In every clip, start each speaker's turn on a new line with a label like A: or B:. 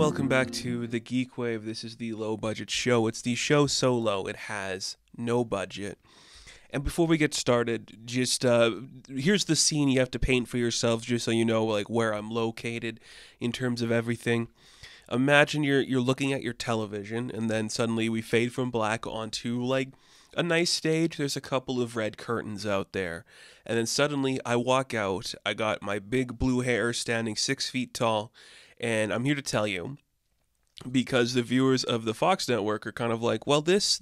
A: welcome back to the GeekWave. This is the low budget show. It's the show so low it has no budget. And before we get started, just here's the scene you have to paint for yourselves, just so you know like where I'm located in terms of everything. Imagine you're looking at your television, and then suddenly we fade from black onto like a nice stage. There's a couple of red curtains out there, and then suddenly I walk out. I got my big blue hair, standing 6 feet tall, and I'm here to tell you, because the viewers of the Fox network are kind of like, well, this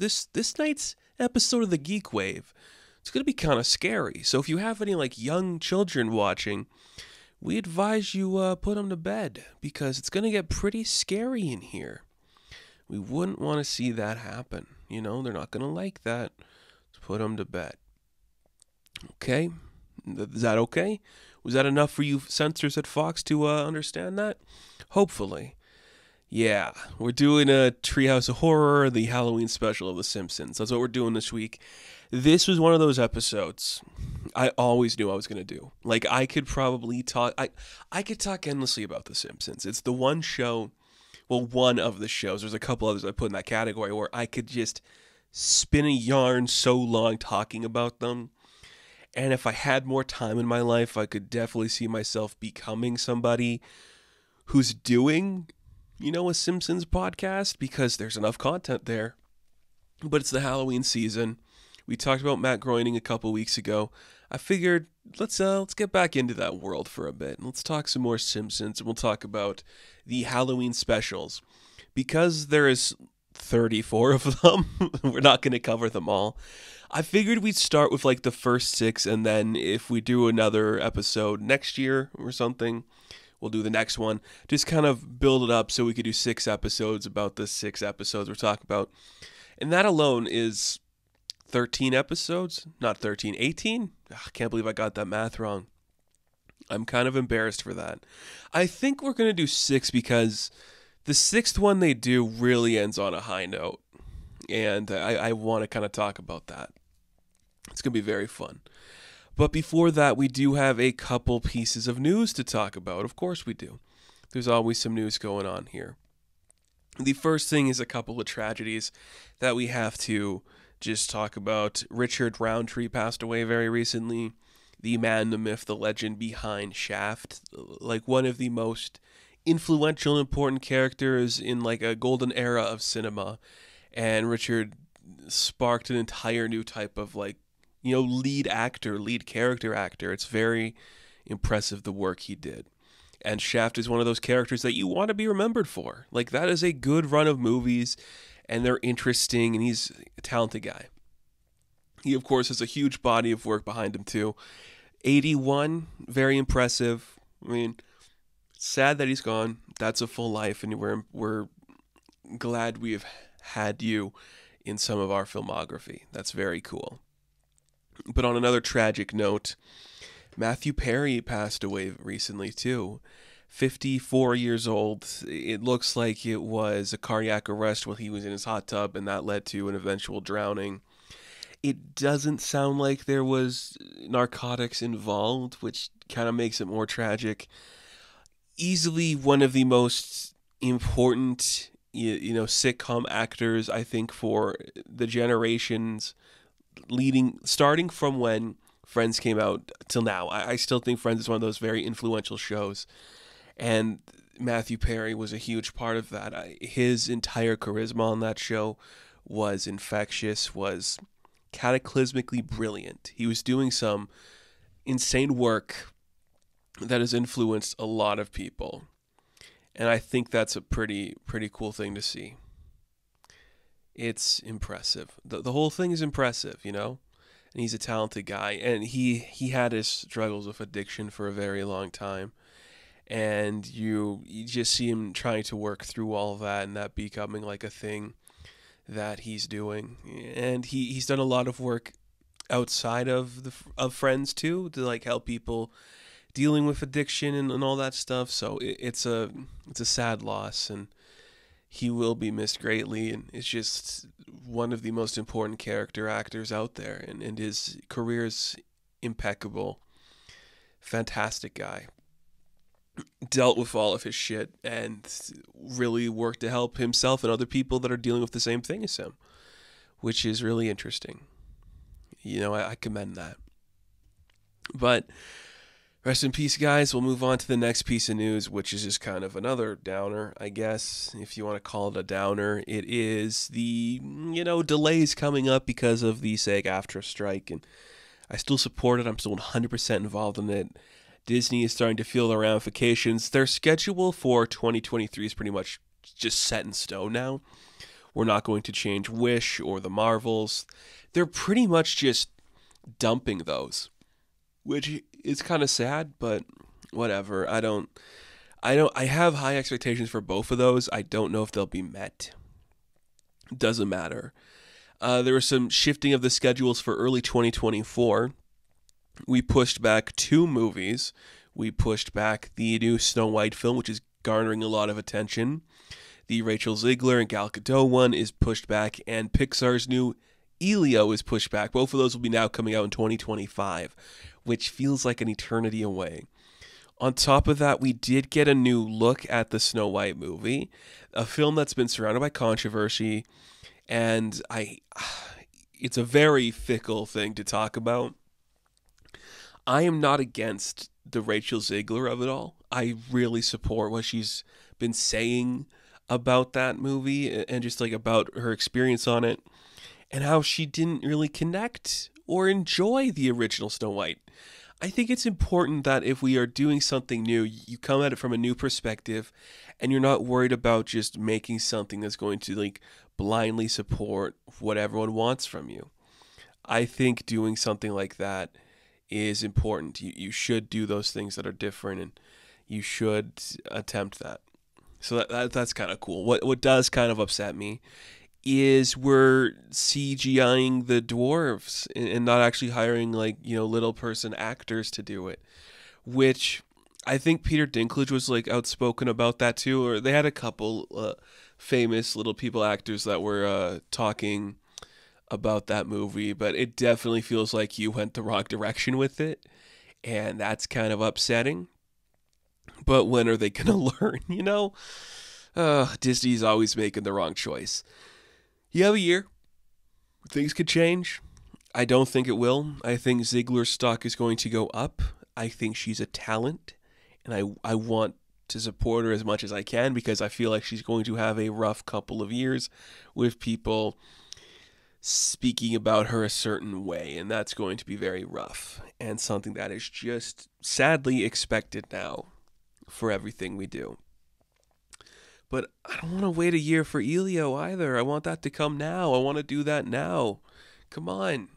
A: night's episode of the Geek Wave, it's gonna be kind of scary. So if you have any like young children watching, we advise you put them to bed, because it's gonna get pretty scary in here. We wouldn't want to see that happen. You know, they're not gonna like that. Let's put them to bed. Okay, is that okay? Was that enough for you censors at Fox to understand that? Hopefully. Yeah, we're doing a Treehouse of Horror, the Halloween special of The Simpsons. That's what we're doing this week. This was one of those episodes I always knew I was going to do. Like, I could probably talk... I could talk endlessly about The Simpsons. It's the one show... Well, one of the shows. There's a couple others I put in that category where I could just spin a yarn so long talking about them. And if I had more time in my life, I could definitely see myself becoming somebody who's doing, you know, a Simpsons podcast, because there's enough content there. But it's the Halloween season. We talked about Matt Groening a couple weeks ago. I figured let's get back into that world for a bit. Let's talk some more Simpsons, and we'll talk about the Halloween specials. Because there is 34 of them, we're not going to cover them all. I figured we'd start with like the first 6, and then if we do another episode next year or something, we'll do the next one. Just kind of build it up so we could do 6 episodes about the 6 episodes we're talking about. And that alone is 13 episodes. Not 13, 18? I can't believe I got that math wrong. I'm kind of embarrassed for that. I think we're going to do 6 because the 6th one they do really ends on a high note. And I want to kind of talk about that. It's going to be very fun. But before that, we do have a couple pieces of news to talk about. Of course we do. There's always some news going on here. The first thing is a couple of tragedies that we have to just talk about. Richard Roundtree passed away very recently. The man, the myth, the legend behind Shaft. Like one of the most influential and important characters in like a golden era of cinema. And Richard sparked an entire new type of like, you know, lead character actor. It's very impressive the work he did. And Shaft is one of those characters that you want to be remembered for. Like, that is a good run of movies, and they're interesting, and he's a talented guy. He, of course, has a huge body of work behind him, too. 81, very impressive. I mean, sad that he's gone. That's a full life, and we're glad we have had you in some of our filmography. That's very cool. But on another tragic note, Matthew Perry passed away recently too. 54 years old. It looks like it was a cardiac arrest while he was in his hot tub, and that led to an eventual drowning. It doesn't sound like there was narcotics involved, which kind of makes it more tragic. Easily one of the most important, you know, sitcom actors, I think, for the generations starting from when Friends came out till now. I still think Friends is one of those very influential shows, and Matthew Perry was a huge part of that. His entire charisma on that show was infectious, was cataclysmically brilliant. He was doing some insane work that has influenced a lot of people, and I think that's a pretty cool thing to see. It's impressive. The whole thing is impressive, you know? And he's a talented guy. And he had his struggles with addiction for a very long time. And you just see him trying to work through all of that, and that becoming like a thing that he's doing. And he's done a lot of work outside of Friends too, to like help people dealing with addiction and all that stuff. So it's a sad loss, and he will be missed greatly, and it's just one of the most important character actors out there, and his career's impeccable. Fantastic guy. dealt with all of his shit and really worked to help himself and other people that are dealing with the same thing as him, which is really interesting. I commend that. But rest in peace, guys. We'll move on to the next piece of news, which is just kind of another downer, I guess, if you want to call it a downer. It is the, delays coming up because of the SAG-AFTRA strike, and I still support it. I'm still 100% involved in it. Disney is starting to feel the ramifications. Their schedule for 2023 is pretty much just set in stone now. We're not going to change Wish or the Marvels. They're pretty much just dumping those, which is kind of sad, but whatever. I have high expectations for both of those. I don't know if they'll be met. Doesn't matter. There was some shifting of the schedules for early 2024. We pushed back 2 movies. We pushed back the new Snow White film, which is garnering a lot of attention. The Rachel Zegler and Gal Gadot one is pushed back, and Pixar's new Elio is pushed back. Both of those will be now coming out in 2025, which feels like an eternity away. On top of that, we did get a new look at the Snow White movie, a film that's been surrounded by controversy, and it's a very fickle thing to talk about. I am not against the Rachel Zegler of it all. I really support what she's been saying about that movie and just like about her experience on it and how she didn't really connect or enjoy the original Snow White. I think it's important that if we are doing something new, you come at it from a new perspective and you're not worried about just making something that's going to like blindly support what everyone wants from you. I think doing something like that is important. You should do those things that are different, and you should attempt that. So that's kind of cool. What does kind of upset me is we're CGIing the dwarves and not actually hiring little person actors to do it, which I think Peter Dinklage was like outspoken about that too, or they had a couple famous little people actors that were talking about that movie, but it definitely feels like you went the wrong direction with it, and that's kind of upsetting. But when are they going to learn, Disney's always making the wrong choice. You have a year. Things could change. I don't think it will. I think Ziegler's stock is going to go up. I think she's a talent, and I want to support her as much as I can because I feel like she's going to have a rough couple of years with people speaking about her a certain way, and that's going to be very rough and something that is just sadly expected now for everything we do. But I don't want to wait a year for Elio either. I want that to come now. I want to do that now. Come on.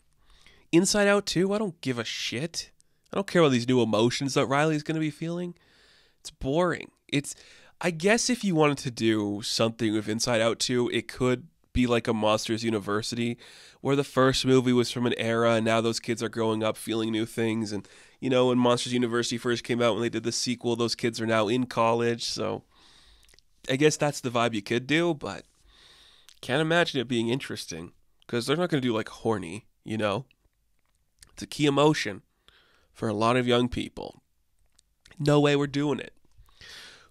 A: Inside Out 2, I don't give a shit. I don't care about these new emotions that Riley's going to be feeling. It's boring. I guess if you wanted to do something with Inside Out 2, it could be like a Monsters University, where the first movie was from an era and now those kids are growing up feeling new things. And, when Monsters University first came out, when they did the sequel, those kids are now in college. So I guess that's the vibe you could do, but can't imagine it being interesting because they're not going to do like horny, It's a key emotion for a lot of young people. No way we're doing it.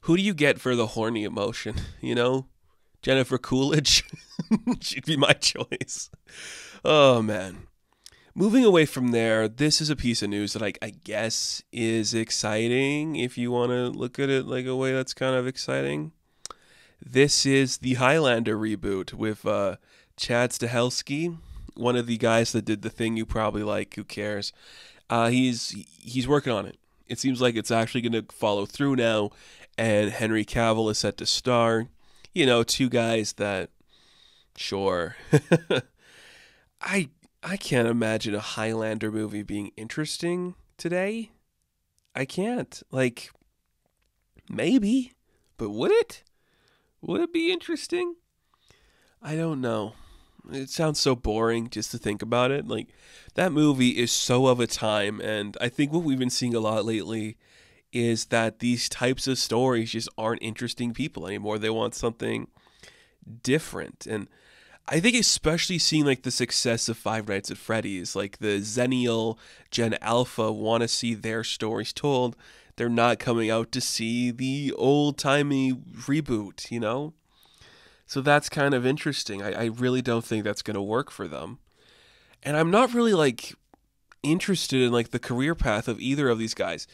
A: Who do you get for the horny emotion, Jennifer Coolidge? She'd be my choice. Oh, man. Moving away from there, this is a piece of news that I guess is exciting if you want to look at it like a way that's kind of exciting. This is the Highlander reboot with Chad Stahelski, one of the guys that did The Thing you probably like. Who cares? He's working on it. It seems like it's actually going to follow through now, and Henry Cavill is set to star. 2 guys that, sure. I can't imagine a Highlander movie being interesting today. I can't. Maybe, but would it? Would it be interesting? I don't know. It sounds so boring just to think about it. That movie is so of a time, and I think what we've been seeing a lot lately is that these types of stories just aren't interesting people anymore. They want something different. And I think especially seeing the success of Five Nights at Freddy's, the Xennial Gen Alpha want to see their stories told. they're not coming out to see the old-timey reboot, you know? So that's kind of interesting. I really don't think that's going to work for them. And I'm not really, like, interested in, like, the career path of either of these guys.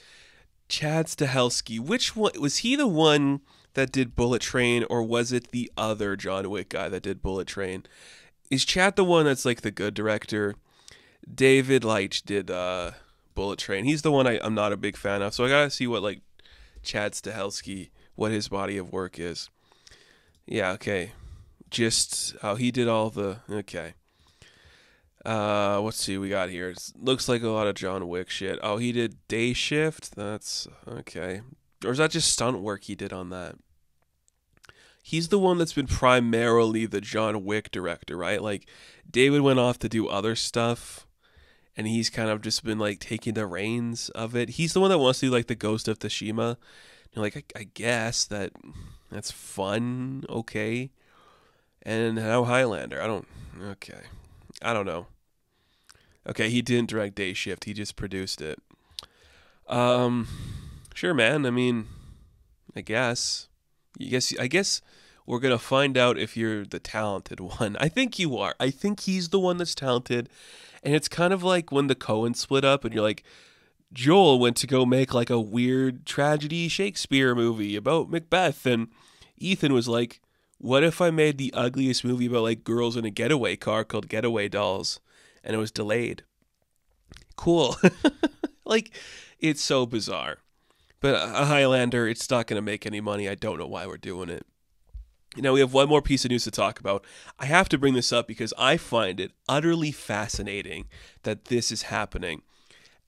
A: Chad Stahelski, which one? Was he the one that did Bullet Train, or was it the other John Wick guy that did Bullet Train? Is Chad the one that's, like, the good director? David Leitch did Bullet Train. He's the one I'm not a big fan of, so I gotta see what, like, Chad Stahelski, what his body of work is. Yeah, okay. Just how he did all the... Okay. Let's see what we got here. It looks like a lot of John Wick shit. Oh, he did Day Shift? That's... Okay. Or is that just stunt work he did on that? He's the one that's been primarily the John Wick director, right? Like, David went off to do other stuff, and he's kind of just been, like, taking the reins of it. He's the one that wants to do, like, the Ghost of Tsushima. You're like, I guess that's fun, okay. And now Highlander. Okay. I don't know. Okay, he didn't direct Day Shift. He just produced it. Sure, man. I mean, I guess we're going to find out if you're the talented one. I think you are. I think he's the one that's talented. And it's kind of like when the Coens split up and you're like, Joel went to go make like a weird tragedy Shakespeare movie about Macbeth. And Ethan was like, what if I made the ugliest movie about like girls in a getaway car called Getaway Dolls? And it was delayed. Cool. Like, it's so bizarre. But a Highlander, it's not going to make any money. I don't know why we're doing it. Now, we have one more piece of news to talk about. I have to bring this up because I find it utterly fascinating that this is happening.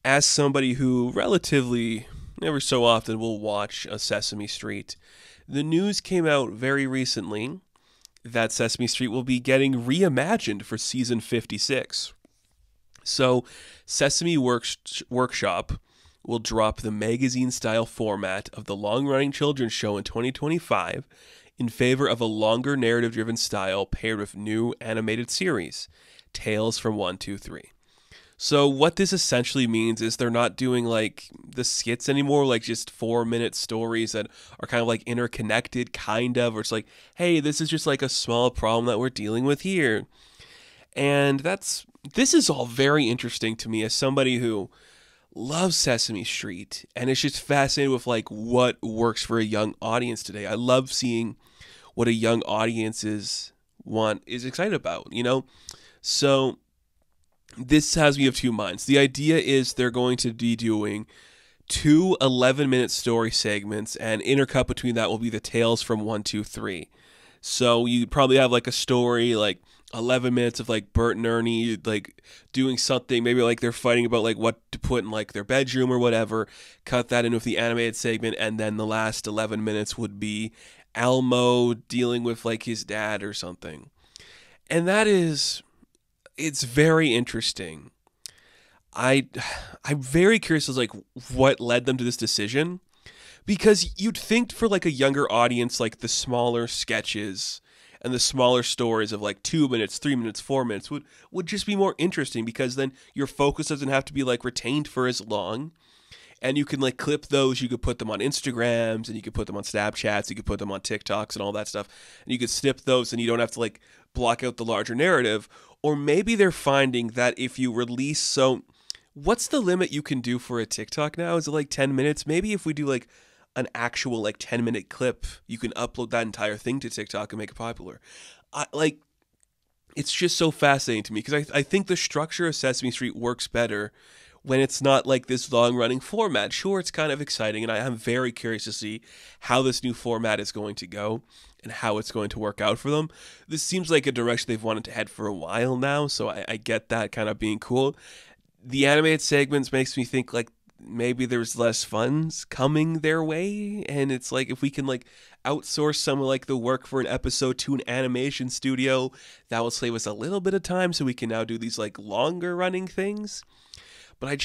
A: As somebody who relatively, never so often, will watch a Sesame Street, the news came out very recently that Sesame Street will be getting reimagined for season 56. So, Sesame Workshop will drop the magazine-style format of the long-running children's show in 2025 in favor of a longer narrative-driven style paired with new animated series, Tales from 1, 2, 3. So what this essentially means is they're not doing like the skits anymore, like just 4-minute stories that are kind of like interconnected, kind of, or it's like, hey, this is just like a small problem that we're dealing with here. And this is all very interesting to me as somebody who loves Sesame Street and is just fascinated with like what works for a young audience today. I love seeing what a young audience is excited about, you know? So this has me of two minds. The idea is they're going to be doing 2 11-minute story segments, and intercut between that will be the Tales from 1, 2, 3. So you probably have like a story like 11 minutes of like Bert and Ernie like doing something, maybe like they're fighting about like what to put in like their bedroom or whatever, cut that in with the animated segment, and then the last 11 minutes would be Elmo dealing with like his dad or something. And it's very interesting. I'm very curious as like what led them to this decision, because you'd think for like a younger audience, like the smaller sketches and the smaller stories of like 2 minutes, 3 minutes, 4 minutes would just be more interesting, because then your focus doesn't have to be like retained for as long. And you can like clip those, you could put them on Instagrams, and you could put them on Snapchats, you could put them on TikToks and all that stuff. And you could snip those and you don't have to like block out the larger narrative. Or maybe they're finding that if you release, so what's the limit you can do for a TikTok now? Is it like 10 minutes? Maybe if we do like an actual like 10-minute clip, you can upload that entire thing to TikTok and make it popular. It's just so fascinating to me, because I think the structure of Sesame Street works better when it's not like this long-running format. Sure, it's kind of exciting, and I am very curious to see how this new format is going to go and how it's going to work out for them. This seems like a direction they've wanted to head for a while now, so I get that kind of being cool. The animated segments makes me think like maybe there's less funds coming their way, and it's like if we can like outsource some of like the work for an episode to an animation studio, that will save us a little bit of time so we can now do these like longer running things. But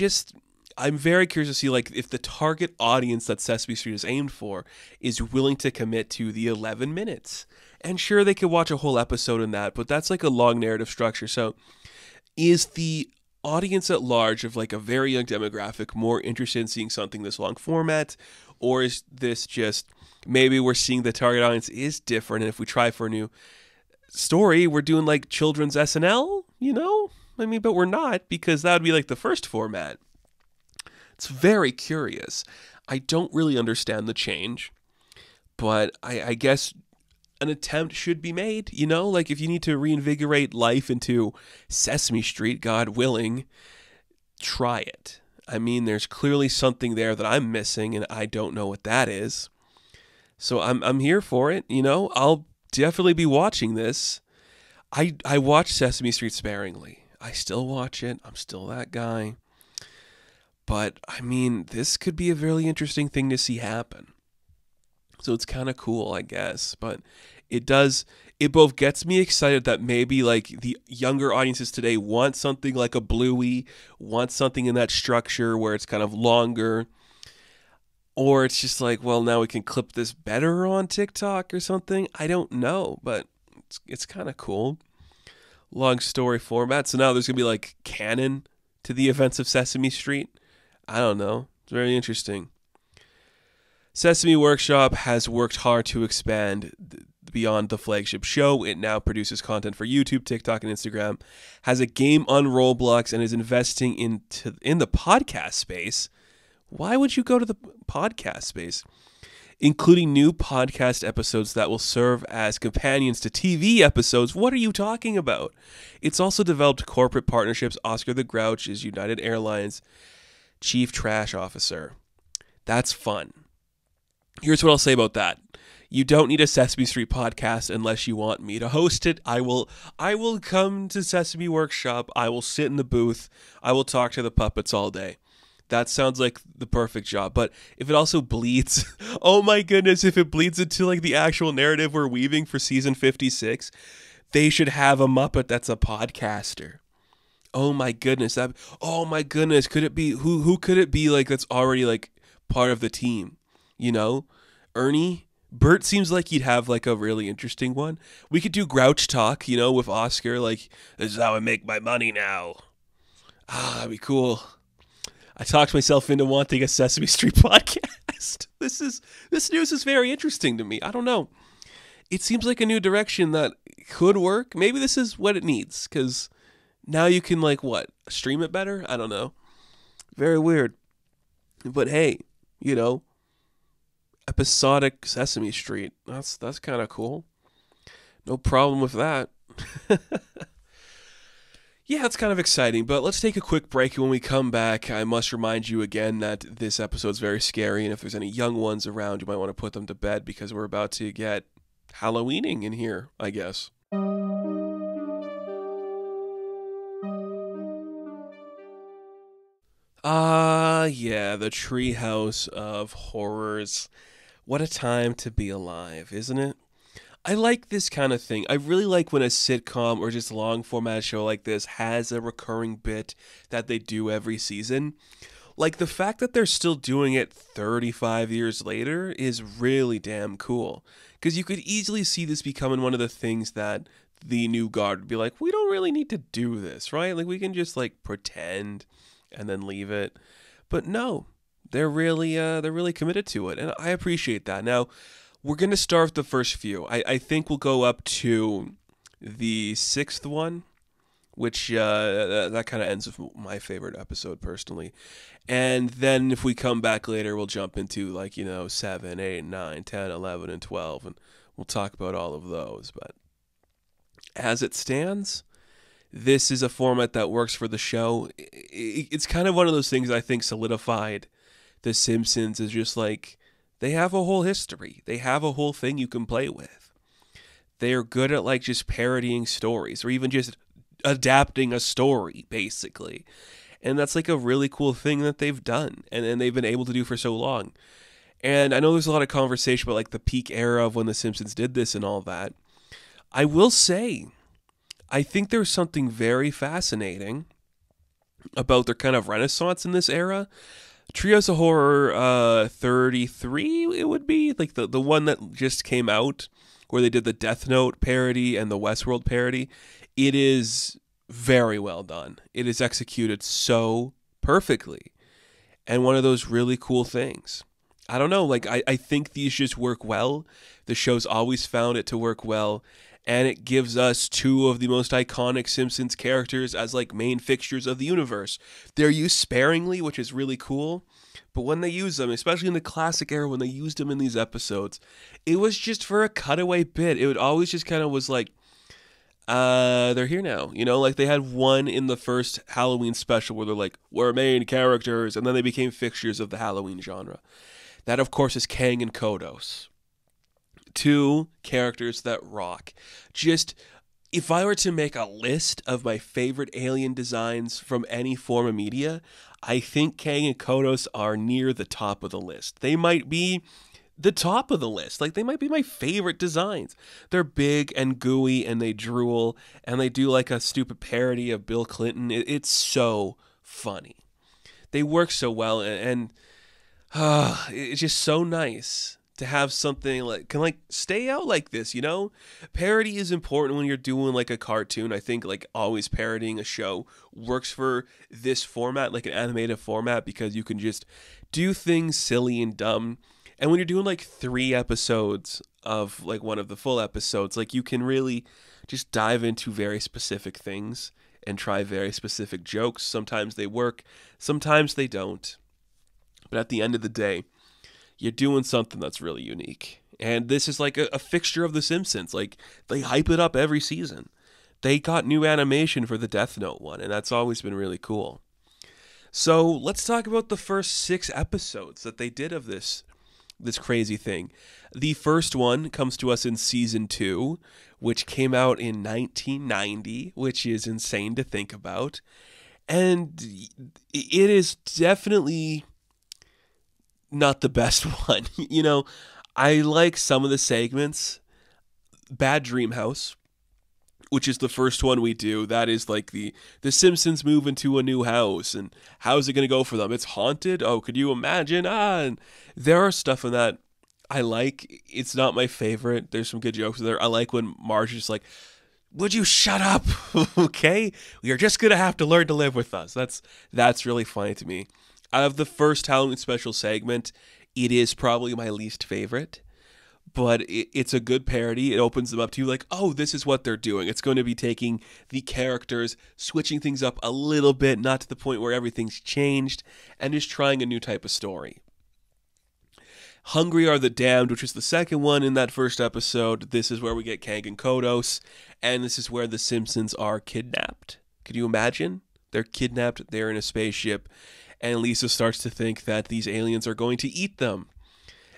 A: I'm very curious to see like if the target audience that Sesame Street is aimed for is willing to commit to the 11 minutes. And sure, they could watch a whole episode in that, but that's like a long narrative structure. So is the audience at large of like a very young demographic more interested in seeing something this long format, or is this just maybe we're seeing the target audience is different, and if we try for a new story, we're doing like children's SNL, you know? I mean, but we're not, because that would be like the first format. It's very curious. I don't really understand the change, but I guess an attempt should be made, you know? Like if you need to reinvigorate life into Sesame Street, God willing, try it. I mean, there's clearly something there that I'm missing, and I don't know what that is. So I'm here for it, you know? I'll definitely be watching this. I watch Sesame Street sparingly. I still watch it. I'm still that guy. But, I mean, this could be a really interesting thing to see happen. So it's kind of cool, I guess. But it both gets me excited that maybe, like, the younger audiences today want something like a Bluey, want something in that structure where it's kind of longer. Or it's just like, well, now we can clip this better on TikTok or something. I don't know, but it's kind of cool. Long story format. So now there's going to be, like, canon to the events of Sesame Street. I don't know. It's very interesting. Sesame Workshop has worked hard to expand beyond the flagship show. It now produces content for YouTube, TikTok, and Instagram, has a game on Roblox, and is investing in the podcast space. Why would you go to the podcast space? Including new podcast episodes that will serve as companions to TV episodes. What are you talking about? It's also developed corporate partnerships. Oscar the Grouch is United Airlines Chief Trash Officer. That's fun. Here's what I'll say about that. You don't need a Sesame Street podcast unless you want me to host it. I will come to Sesame Workshop. I will sit in the booth. I will talk to the puppets all day. That sounds like the perfect job. But if it also bleeds, oh my goodness, if it bleeds into like the actual narrative we're weaving for season 56, they should have a Muppet that's a podcaster. Oh my goodness. Could it be who could it be like that's already like part of the team? You know? Ernie? Bert seems like he'd have like a really interesting one. We could do Grouch Talk, you know, with Oscar, like, this is how I make my money now. That'd be cool. I talked myself into wanting a Sesame Street podcast. This news is very interesting to me. I don't know. It seems like a new direction that could work. Maybe this is what it needs, because now you can, like, what, stream it better? I don't know. Very weird. But hey, you know, episodic Sesame Street. That's kind of cool. No problem with that. Yeah, it's kind of exciting, but let's take a quick break. When we come back, I must remind you again that this episode's very scary, and if there's any young ones around, you might want to put them to bed, because we're about to get Halloweening in here, I guess. Yeah, the Treehouse of Horrors. What a time to be alive, isn't it? I like this kind of thing. I really like when a sitcom or just long format show like this has a recurring bit that they do every season. Like the fact that they're still doing it 35 years later is really damn cool. Because you could easily see this becoming one of the things that the new guard would be like, we don't really need to do this, right? Like we can just like pretend and then leave it. But no, they're really committed to it, and I appreciate that. Now, we're going to start with the first few. I think we'll go up to the 6th one, which that kind of ends with my favorite episode personally. And then if we come back later, we'll jump into 7, 8, 9, 10, 11, and 12, and we'll talk about all of those. But as it stands, this is a format that works for the show. It's kind of one of those things I think solidified The Simpsons as just like, they have a whole history. They have a whole thing you can play with. They are good at just parodying stories or even just adapting a story, basically. And that's a really cool thing that they've done and they've been able to do for so long. And I know there's a lot of conversation about the peak era of when The Simpsons did this and all that. I will say, I think there's something very fascinating about their kind of renaissance in this era. Treehouse of Horror 33, it would be the one that just came out where they did the Death Note parody and the Westworld parody. It is very well done. It is executed so perfectly. And one of those really cool things. I don't know, like I think these just work well. The show's always found it to work well. And it gives us two of the most iconic Simpsons characters as like main fixtures of the universe. They're used sparingly, which is really cool. But when they use them, especially in the classic era, when they used them in these episodes, it was just for a cutaway bit. It would always just kind of was like, they're here now. You know, like they had one in the first Halloween special where they're like, we're main characters, and then they became fixtures of the Halloween genre. That, of course, is Kang and Kodos. Two characters that rock. Just, if I were to make a list of my favorite alien designs from any form of media, I think Kang and Kodos are near the top of the list. They might be the top of the list. Like, they might be my favorite designs. They're big and gooey, and they drool, and they do like a stupid parody of Bill Clinton. It's so funny. They work so well, and it's just so nice to have something like can like stay out like this, you know? Parody is important when you're doing like a cartoon. I think like always parodying a show works for this format, like an animated format, because you can just do things silly and dumb. And when you're doing like 3 episodes of like one of the full episodes, like you can really just dive into very specific things and try very specific jokes. Sometimes they work, sometimes they don't. But at the end of the day, you're doing something that's really unique. And this is like a fixture of The Simpsons. Like, they hype it up every season. They got new animation for the Death Note one, and that's always been really cool. So let's talk about the first 6 episodes that they did of this crazy thing. The first one comes to us in season 2, which came out in 1990, which is insane to think about. And it is definitely not the best one. You know, I like some of the segments. Bad Dream House, which is the first one we do. That is like the Simpsons move into a new house, and how's it going to go for them? It's haunted? Oh, could you imagine? And there are stuff in that I like. It's not my favorite. There's some good jokes in there. I like when Marge is like, would you shut up? Okay? You're just going to have to learn to live with us. That's really funny to me. Out of the first Halloween special segment, it is probably my least favorite, but it's a good parody. It opens them up to you like, oh, this is what they're doing. It's going to be taking the characters, switching things up a little bit, not to the point where everything's changed, and just trying a new type of story. Hungry Are the Damned, which is the second one in that first episode. This is where we get Kang and Kodos, and this is where the Simpsons are kidnapped. Could you imagine? They're kidnapped, they're in a spaceship, and Lisa starts to think that these aliens are going to eat them.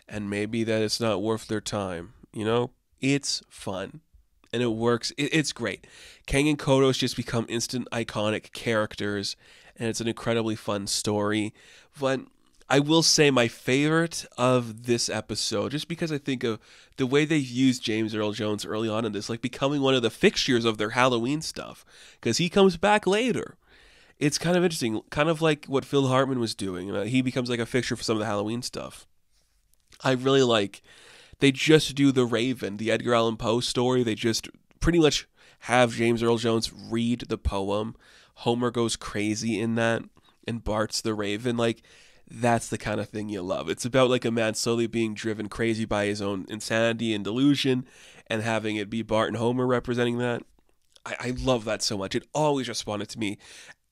A: And maybe that it's not worth their time. You know? It's fun. And it works. It's great. Kang and Kodos just become instant iconic characters. And it's an incredibly fun story. But I will say my favorite of this episode, just because I think of the way they've used James Earl Jones early on in this, like becoming one of the fixtures of their Halloween stuff. Because he comes back later. It's kind of interesting, kind of like what Phil Hartman was doing. He becomes like a fixture for some of the Halloween stuff. I really like, they just do the Raven, the Edgar Allan Poe story. They just pretty much have James Earl Jones read the poem. Homer goes crazy in that, and Bart's the Raven. Like, that's the kind of thing you love. It's about like a man slowly being driven crazy by his own insanity and delusion, and having it be Bart and Homer representing that. I love that so much. It always responded to me.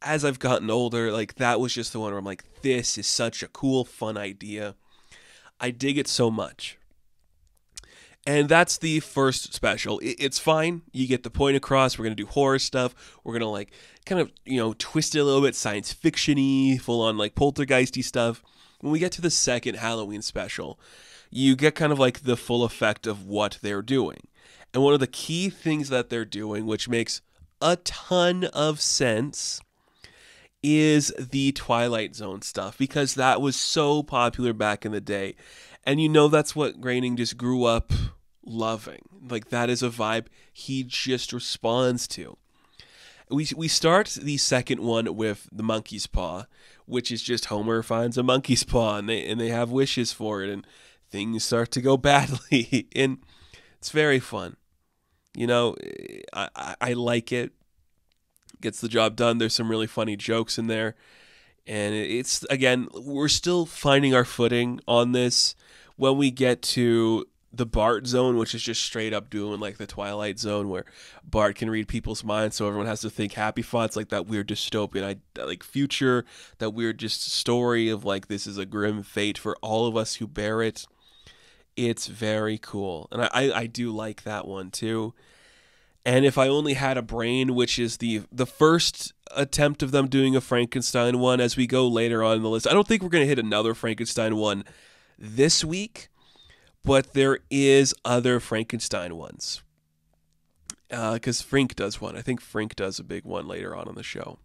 A: As I've gotten older, like that was just the one where I'm like, this is such a cool, fun idea. I dig it so much. And that's the first special. It's fine. You get the point across. We're going to do horror stuff. We're going to like kind of, you know, twist it a little bit science fiction-y, full on like poltergeisty stuff. When we get to the second Halloween special, you get kind of like the full effect of what they're doing. And one of the key things that they're doing, which makes a ton of sense, is the Twilight Zone stuff, because that was so popular back in the day. And you know that's what Groening just grew up loving. Like, that is a vibe he just responds to. We start the second one with the monkey's paw, which is just Homer finds a monkey's paw, and they have wishes for it, and things start to go badly. And it's very fun. You know, I like it. Gets the job done. There's some really funny jokes in there. And it's, again, we're still finding our footing on this. When we get to the Bart zone, which is just straight up doing like the Twilight Zone, where Bart can read people's minds, so everyone has to think happy thoughts, like that weird dystopian like future, that weird just story of like this is a grim fate for all of us who bear it. It's very cool, and I do like that one too. And If I Only Had a Brain, which is the first attempt of them doing a Frankenstein one, as we go later on in the list. I don't think we're going to hit another Frankenstein one this week, but there is other Frankenstein ones. Because Frink does one. I think Frink does a big one later on in the show.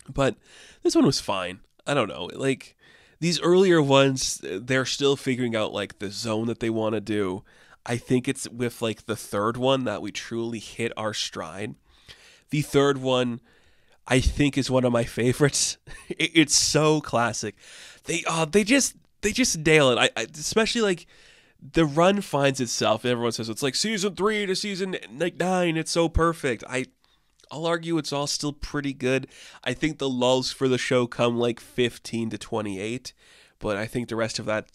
A: But this one was fine. I don't know. Like, these earlier ones, they're still figuring out, like, the zone that they want to do. I think it's with, like, the third one that we truly hit our stride. The third one, I think, is one of my favorites. It's so classic. They just nail it. I especially, like, the run finds itself. Everyone says it's like season 3 to season 9. It's so perfect. I'll argue it's all still pretty good. I think the lulls for the show come like 15 to 28, but I think the rest of that,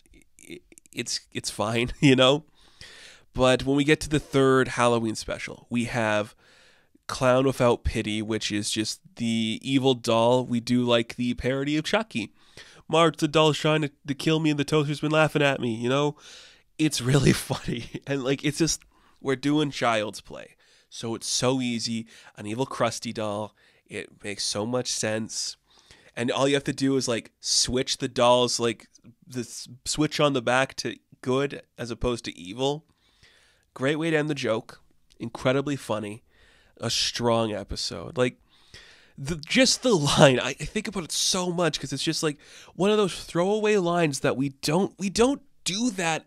A: it's fine, you know? But when we get to the third Halloween special, we have Clown Without Pity, which is just the evil doll. We do like the parody of Chucky. Marge, the doll's trying to kill me and the toaster's been laughing at me, you know? It's really funny. And like, it's just, we're doing child's play. So it's so easy. An evil crusty doll. It makes so much sense. And all you have to do is like switch the dolls, like the switch on the back to good as opposed to evil. Great way to end the joke. Incredibly funny. A strong episode. Like, just the line, I think about it so much because it's just like one of those throwaway lines that we don't do that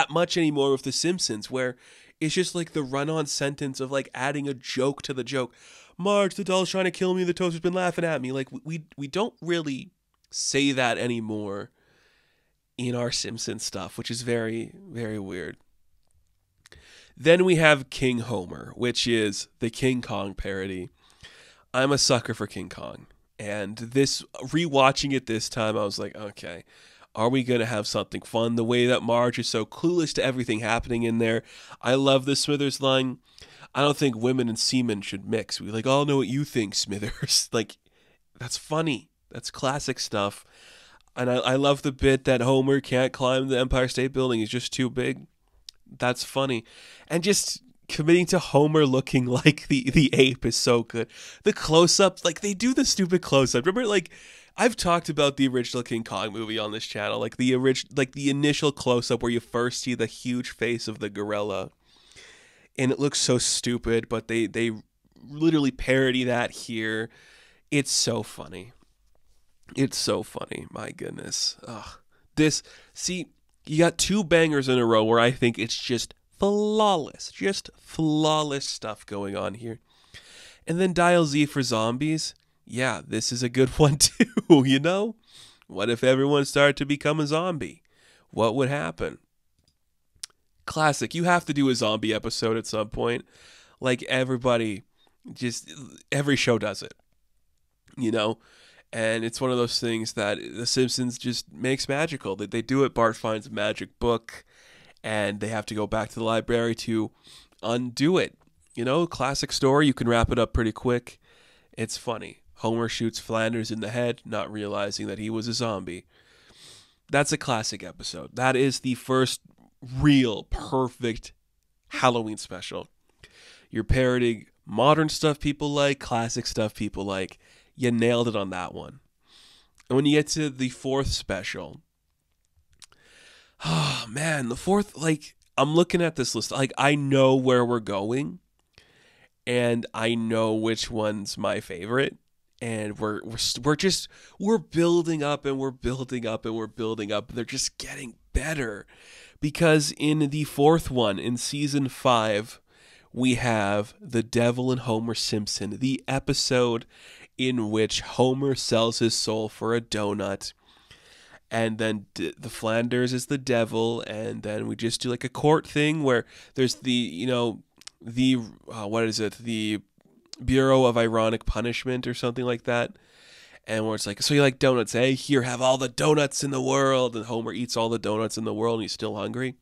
A: much anymore with The Simpsons, where it's just like the run-on sentence of like adding a joke to the joke. Marge, the doll's trying to kill me, the toaster's been laughing at me. Like, we don't really say that anymore in our Simpsons stuff, which is very, very weird. Then we have King Homer, which is the King Kong parody. I'm a sucker for King Kong. And this, rewatching it this time, I was like, okay, are we going to have something fun? The way that Marge is so clueless to everything happening in there. I love the Smithers line. I don't think women and semen should mix. We like, all know what you think, Smithers. Like, that's funny. That's classic stuff. And I love the bit that Homer can't climb the Empire State Building. He's just too big. That's funny. And just committing to Homer looking like the ape is so good. The close-up, like, they do the stupid close-up. Remember, like, I've talked about the original King Kong movie on this channel, like the initial close-up where you first see the huge face of the gorilla. And it looks so stupid, but they literally parody that here. It's so funny. It's so funny. My goodness. Ugh. You got two bangers in a row where I think it's just flawless stuff going on here. And then Dial Z for Zombies. Yeah, this is a good one too, you know? What if everyone started to become a zombie? What would happen? Classic. You have to do a zombie episode at some point. Like, every show does it, you know? And it's one of those things that The Simpsons just makes magical. They do it. Bart finds a magic book, and they have to go back to the library to undo it. You know, classic story. You can wrap it up pretty quick. It's funny. Homer shoots Flanders in the head, not realizing that he was a zombie. That's a classic episode. That is the first real perfect Halloween special. You're parodying modern stuff people like, classic stuff people like. You nailed it on that one. And when you get to the fourth special, oh man, the fourth, like, I'm looking at this list, like, I know where we're going, and I know which one's my favorite, and we're building up and we're building up and we're building up, and they're just getting better, because in the fourth one, in season 5, we have The Devil and Homer Simpson, the episode in which Homer sells his soul for a donut, and then the Flanders is the devil, and then we just do like a court thing where there's the Bureau of Ironic Punishment or something like that. And where it's like, so you like donuts, eh? Here, have all the donuts in the world. And Homer eats all the donuts in the world and he's still hungry.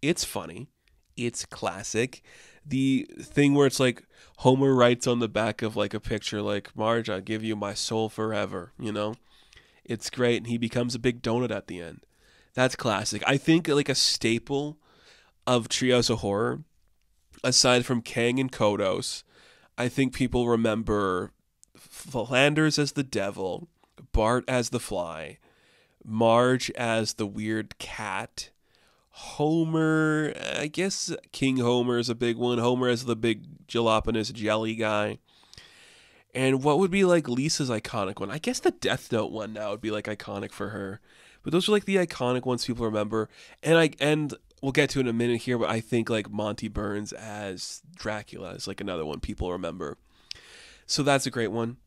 A: It's funny. It's classic. The thing where it's like Homer writes on the back of like a picture like, Marge, I'll give you my soul forever, you know? It's great. And he becomes a big donut at the end. That's classic. I think like a staple of Treehouse of Horror, aside from Kang and Kodos, I think people remember Flanders as the devil, Bart as the fly, Marge as the weird cat, Homer, I guess King Homer is a big one, Homer as the big gelatinous jelly guy. And what would be like Lisa's iconic one? I guess the Death Note one now would be like iconic for her. But those are like the iconic ones people remember. And we'll get to it in a minute here, but I think like Monty Burns as Dracula is like another one people remember. So that's a great one.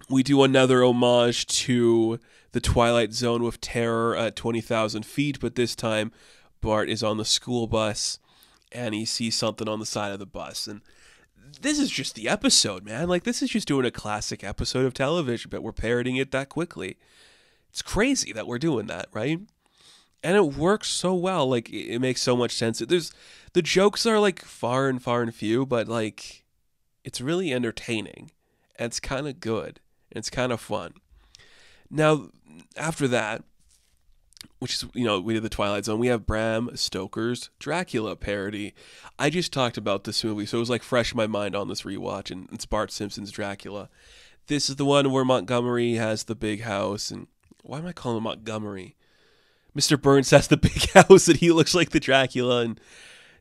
A: We do another homage to the Twilight Zone with Terror at 20,000 feet, but this time Bart is on the school bus and he sees something on the side of the bus. And this is just the episode, man. Like, this is just doing a classic episode of television, but we're parodying it that quickly. It's crazy that we're doing that, right? And it works so well. Like, it makes so much sense. The jokes are like far and few, but like, it's really entertaining. And it's kind of good. And it's kind of fun. Now, after that, which is, you know, we did the Twilight Zone, we have Bram Stoker's Dracula parody. I just talked about this movie, so it was like fresh in my mind on this rewatch, and it's Bart Simpson's Dracula. This is the one where Montgomery has the big house, and why am I calling him Montgomery? Mr. Burns has the big house, and he looks like the Dracula, and,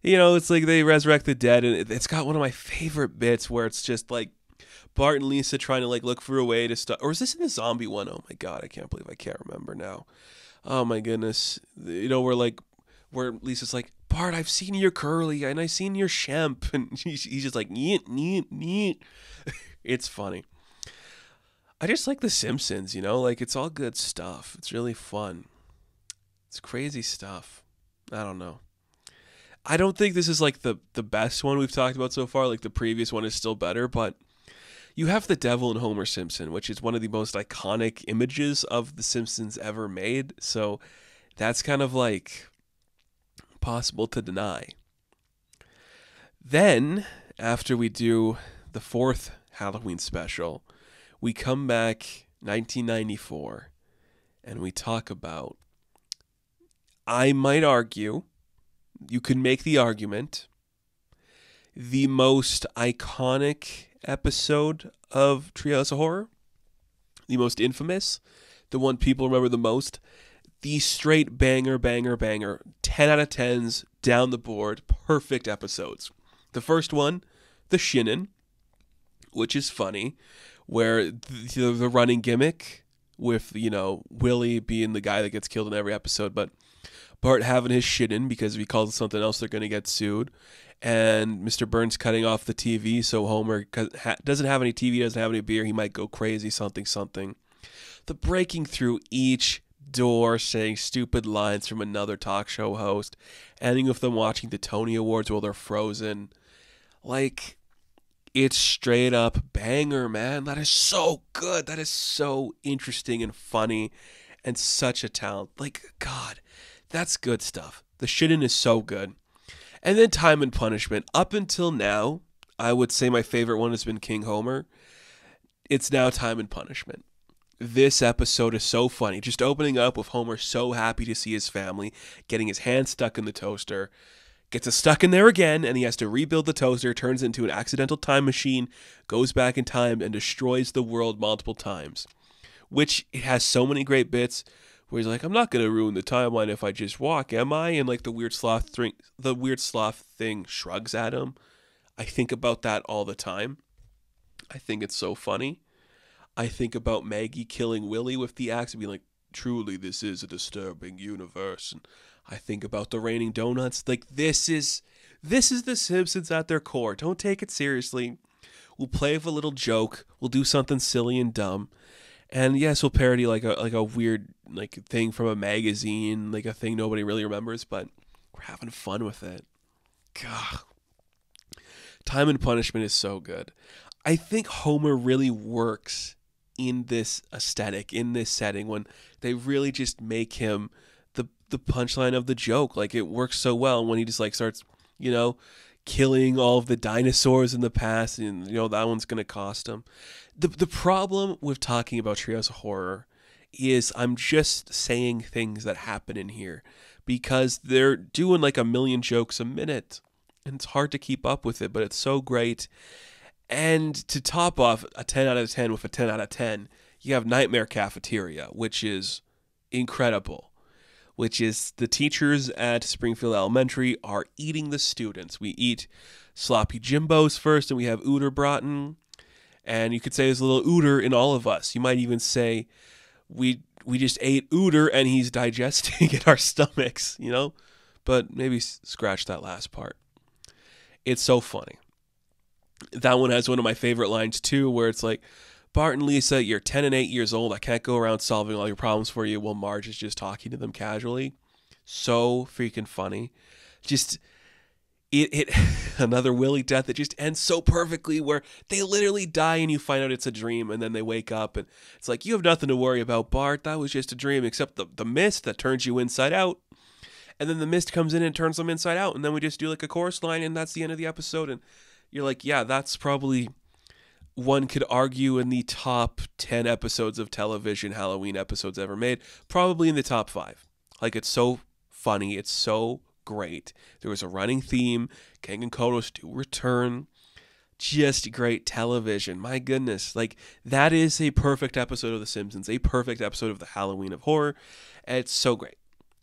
A: you know, it's like they resurrect the dead, and it's got one of my favorite bits where it's just like Bart and Lisa trying to like look for a way to stop, or is this in the zombie one? Oh my god, I can't believe I can't remember now. Oh my goodness. You know, where Lisa's like, Bart, I've seen your curly and I've seen your shemp. And he's just like, neat. It's funny. I just like The Simpsons, you know, like it's all good stuff. It's really fun. It's crazy stuff. I don't know. I don't think this is like the best one we've talked about so far. Like the previous one is still better, but you have the devil in Homer Simpson, which is one of the most iconic images of The Simpsons ever made. So that's kind of like possible to deny. Then, after we do the fourth Halloween special, we come back 1994 and we talk about, I might argue, you could make the argument, the most iconic episode of Treehouse of Horror, the most infamous, the one people remember the most, the straight banger, 10 out of 10s, down the board, perfect episodes. The first one, the Shinin, which is funny, where the running gimmick with, you know, Willie being the guy that gets killed in every episode, but Bart having his Shinin because if he calls it something else, they're going to get sued. And Mr. Burns cutting off the TV so Homer doesn't have any TV, doesn't have any beer, he might go crazy, something. The breaking through each door, saying stupid lines from another talk show host, ending with them watching the Tony Awards while they're frozen. Like, it's straight up banger, man. That is so good. That is so interesting and funny and such a talent. Like, God, that's good stuff. The Shinin is so good. And then Time and Punishment. Up until now, I would say my favorite one has been King Homer. It's now Time and Punishment. This episode is so funny. Just opening up with Homer so happy to see his family, getting his hand stuck in the toaster, gets it stuck in there again, and he has to rebuild the toaster, turns into an accidental time machine, goes back in time, and destroys the world multiple times. Which, it has so many great bits where he's like, I'm not going to ruin the timeline if I just walk, am I? And like the weird sloth thing shrugs at him. I think about that all the time. I think it's so funny. I think about Maggie killing Willie with the axe and being like, truly, this is a disturbing universe. And I think about the raining donuts. Like, this is The Simpsons at their core. Don't take it seriously. We'll play with a little joke. We'll do something silly and dumb. And yes, we'll parody like a weird like thing from a magazine, like a thing nobody really remembers, but we're having fun with it. God. Time and Punishment is so good. I think Homer really works in this aesthetic, in this setting, when they really just make him the punchline of the joke. Like, it works so well when he just like starts, you know, killing all of the dinosaurs in the past, and you know that one's gonna cost him. The problem with talking about Treehouse of Horror is I'm just saying things that happen in here because they're doing like a million jokes a minute, and it's hard to keep up with it, but it's so great. And to top off a 10 out of 10 with a 10 out of 10, you have Nightmare Cafeteria, which is incredible, which is the teachers at Springfield Elementary are eating the students. We eat sloppy Jimbos first, and we have Uderbraten. And you could say there's a little Uder in all of us. You might even say we just ate Uder and he's digesting in our stomachs, you know? But maybe scratch that last part. It's so funny. That one has one of my favorite lines too, where it's like, Bart and Lisa, you're 10 and 8 years old. I can't go around solving all your problems for you while Marge is just talking to them casually. So freaking funny. Just, it another Willie death that just ends so perfectly, where they literally die and you find out it's a dream, and then they wake up and it's like, you have nothing to worry about, Bart. That was just a dream, except the mist that turns you inside out. And then the mist comes in and turns them inside out, and then we just do like a chorus line, and that's the end of the episode. And you're like, yeah, that's probably, one could argue, in the top 10 episodes of television, Halloween episodes ever made. Probably in the top 5. Like, it's so funny. It's so great. There was a running theme. Kang and Kodos do return. Just great television. My goodness. Like, that is a perfect episode of The Simpsons. A perfect episode of the Halloween of Horror. And it's so great.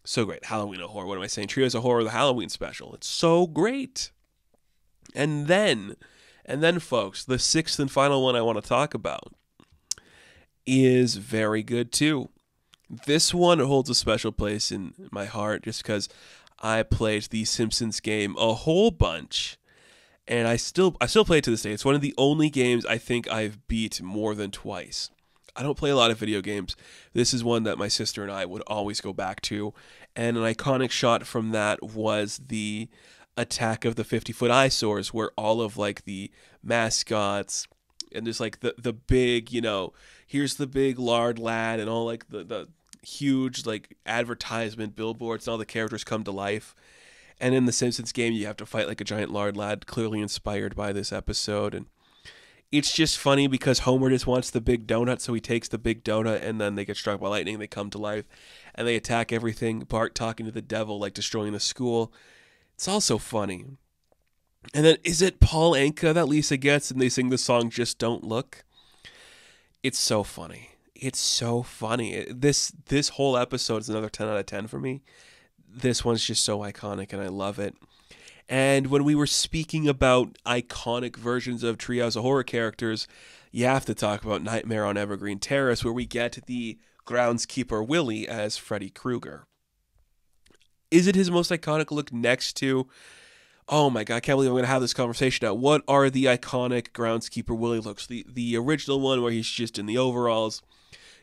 A: So great. Halloween of Horror. What am I saying? Treehouse of Horror, the Halloween special. It's so great. And then, folks, the sixth and final one I want to talk about is very good too. This one holds a special place in my heart just because I played the Simpsons game a whole bunch, and I still play it to this day. It's one of the only games I think I've beat more than twice. I don't play a lot of video games. This is one that my sister and I would always go back to, and an iconic shot from that was the Attack of the 50-Foot Eyesores, where all of like the mascots and there's like the big, you know, here's the big lard lad, and all like the huge like advertisement billboards, and all the characters come to life. And in the Simpsons game, you have to fight like a giant lard lad, clearly inspired by this episode. And it's just funny because Homer just wants the big donut, so he takes the big donut, and then they get struck by lightning, they come to life, and they attack everything. Bart talking to the devil, like destroying the school. It's also funny. And then, is it Paul Anka that Lisa gets and they sing the song Just Don't Look? It's so funny. It's so funny. This whole episode is another 10 out of 10 for me. This one's just so iconic, and I love it. And when we were speaking about iconic versions of Treehouse of Horror characters, you have to talk about Nightmare on Evergreen Terrace, where we get the groundskeeper Willie as Freddy Krueger. Is it his most iconic look next to, oh my god, I can't believe I'm going to have this conversation now. What are the iconic groundskeeper Willie looks? The original one where he's just in the overalls.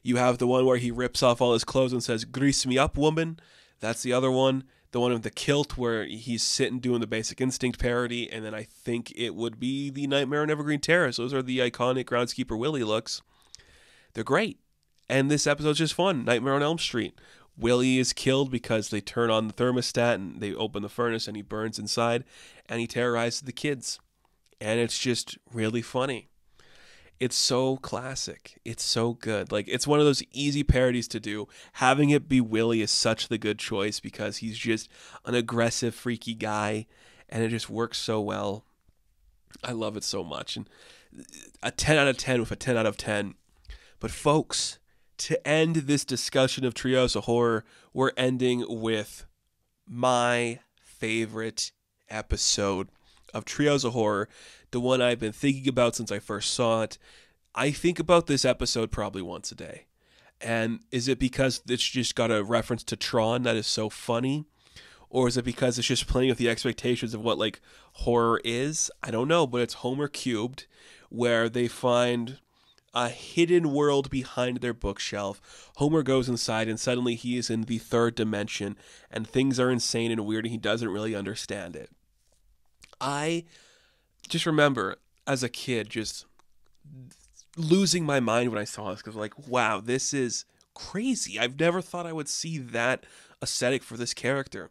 A: You have the one where he rips off all his clothes and says, "Grease me up, woman." That's the other one. The one with the kilt where he's sitting doing the Basic Instinct parody. And then I think it would be the Nightmare on Evergreen Terrace. Those are the iconic groundskeeper Willie looks. They're great. And this episode's just fun. Nightmare on Elm Street. Willie is killed because they turn on the thermostat and they open the furnace and he burns inside and he terrorizes the kids. And it's just really funny. It's so classic. It's so good. Like, it's one of those easy parodies to do. Having it be Willie is such the good choice because he's just an aggressive, freaky guy, and it just works so well. I love it so much. And a 10 out of 10 with a 10 out of 10. But folks, to end this discussion of Treehouse of Horror, we're ending with my favorite episode of Treehouse of Horror, the one I've been thinking about since I first saw it. I think about this episode probably once a day. And is it because it's just got a reference to Tron that is so funny? Or is it because it's just playing with the expectations of what, like, horror is? I don't know, but it's Homer Cubed, where they find a hidden world behind their bookshelf. Homer goes inside, and suddenly he is in the third dimension, and things are insane and weird, and he doesn't really understand it. I just remember, as a kid, just losing my mind when I saw this because like, wow, this is crazy. I've never thought I would see that aesthetic for this character.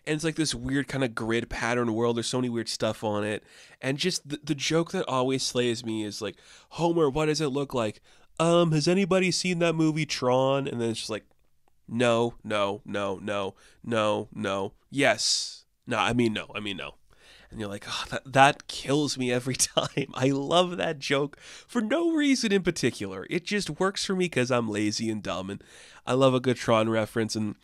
A: And it's like this weird kind of grid pattern world. There's so many weird stuff on it. And just the joke that always slays me is like, Homer, what does it look like? Has anybody seen that movie Tron? And then it's just like, no, no, no, no, no, no, yes. No, I mean no. And you're like, oh, that kills me every time. I love that joke for no reason in particular. It just works for me because I'm lazy and dumb. And I love a good Tron reference. And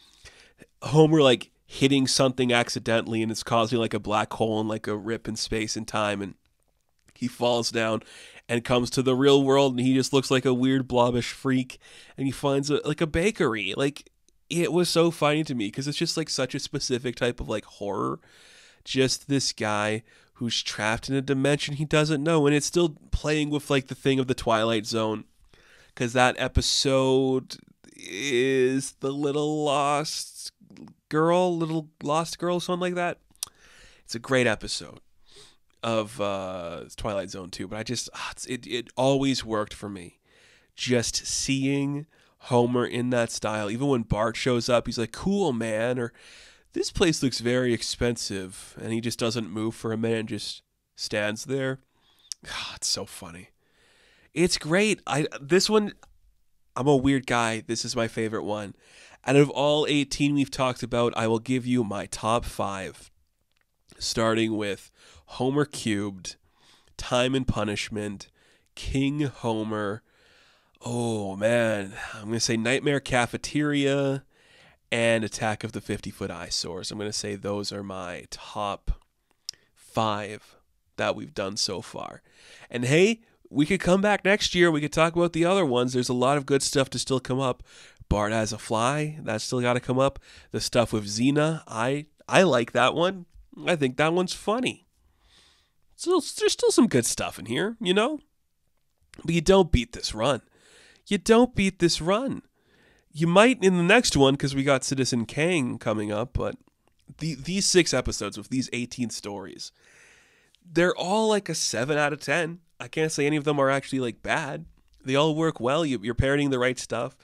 A: Homer, like, hitting something accidentally and it's causing like a black hole and like a rip in space and time, and he falls down and comes to the real world and he just looks like a weird blobbish freak, and he finds a bakery. Like, it was so funny to me because it's just like such a specific type of like horror, just this guy who's trapped in a dimension he doesn't know, and it's still playing with like the thing of the Twilight Zone, because that episode is the little lost girl, something like that. It's a great episode of Twilight Zone 2, but I just it always worked for me. Just seeing Homer in that style, even when Bart shows up, he's like, "Cool, man," or "This place looks very expensive," and he just doesn't move for a minute and just stands there. It's so funny. It's great. This one, I'm a weird guy. This is my favorite one. Out of all 18 we've talked about, I will give you my top 5. Starting with Homer Cubed, Time and Punishment, King Homer. Oh, man. I'm going to say Nightmare Cafeteria and Attack of the 50-Foot Eyesores. I'm going to say those are my top 5 that we've done so far. And hey, we could come back next year. We could talk about the other ones. There's a lot of good stuff to still come up. Bart as a Fly, that's still got to come up. The stuff with Xena, I like that one. I think that one's funny. So there's still some good stuff in here, you know? But you don't beat this run. You don't beat this run. You might in the next one, because we got Citizen Kang coming up, but these 6 episodes with these 18 stories, they're all like a 7 out of 10. I can't say any of them are actually like bad. They all work well. You're parodying the right stuff.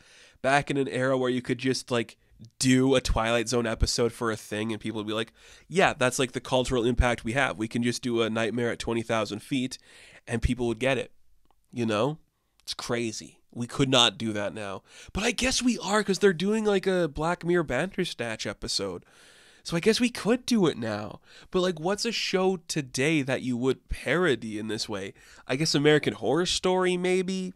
A: Back in an era where you could just like do a Twilight Zone episode for a thing and people would be like, yeah, that's like the cultural impact we have. We can just do a Nightmare at 20,000 feet and people would get it. You know? It's crazy. We could not do that now. But I guess we are, because they're doing like a Black Mirror Bandersnatch episode. So I guess we could do it now. But like, what's a show today that you would parody in this way? I guess American Horror Story maybe?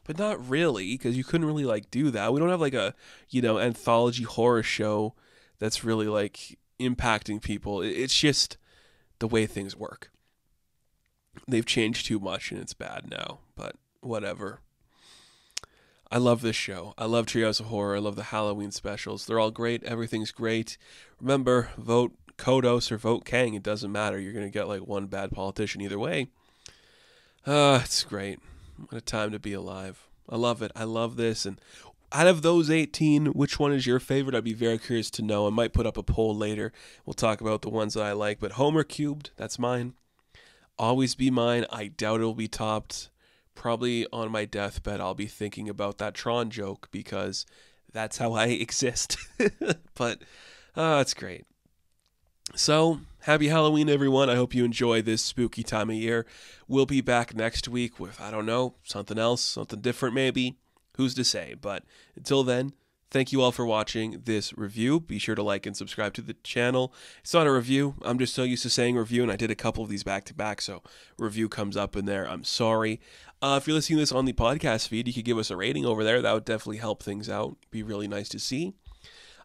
A: But not really, because you couldn't really like do that. We don't have like a, anthology horror show that's really like impacting people. It's just the way things work. They've changed too much and it's bad now, but whatever. I love this show. I love Treehouse of Horror. I love the Halloween specials. They're all great. Everything's great. Remember, vote Kodos or vote Kang. It doesn't matter. You're going to get like one bad politician either way. It's great. What a time to be alive. I love it. I love this. And out of those 18, which one is your favorite? I'd be very curious to know. I might put up a poll later. We'll talk about the ones that I like. But Homer Cubed, that's mine. Always be mine. I doubt it'll be topped. Probably on my deathbed, I'll be thinking about that Tron joke because that's how I exist. But it's great. So, happy Halloween, everyone. I hope you enjoy this spooky time of year. We'll be back next week with, I don't know, something else, something different maybe. Who's to say? But until then, thank you all for watching this review. Be sure to like and subscribe to the channel. It's not a review. I'm just so used to saying review, and I did a couple of these back-to-back, so review comes up in there. I'm sorry. If you're listening to this on the podcast feed, you could give us a rating over there. That would definitely help things out. Be really nice to see.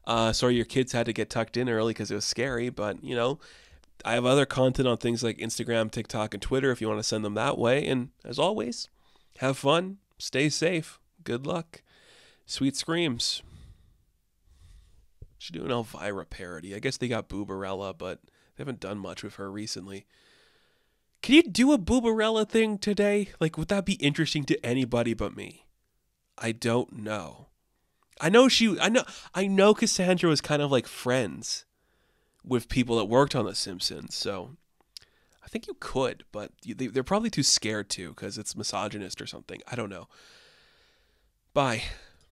A: Sorry your kids had to get tucked in early because it was scary, but, I have other content on things like Instagram, TikTok, and Twitter if you want to send them that way. And as always, have fun, stay safe, good luck, sweet screams. Should do an Elvira parody. I guess they got Boobarella, but they haven't done much with her recently. Can you do a Boobarella thing today? Like, would that be interesting to anybody but me? I don't know. I know Cassandra was kind of like friends with people that worked on The Simpsons, so I I think you could, but they're probably too scared to because it's misogynist or something. I don't know. Bye.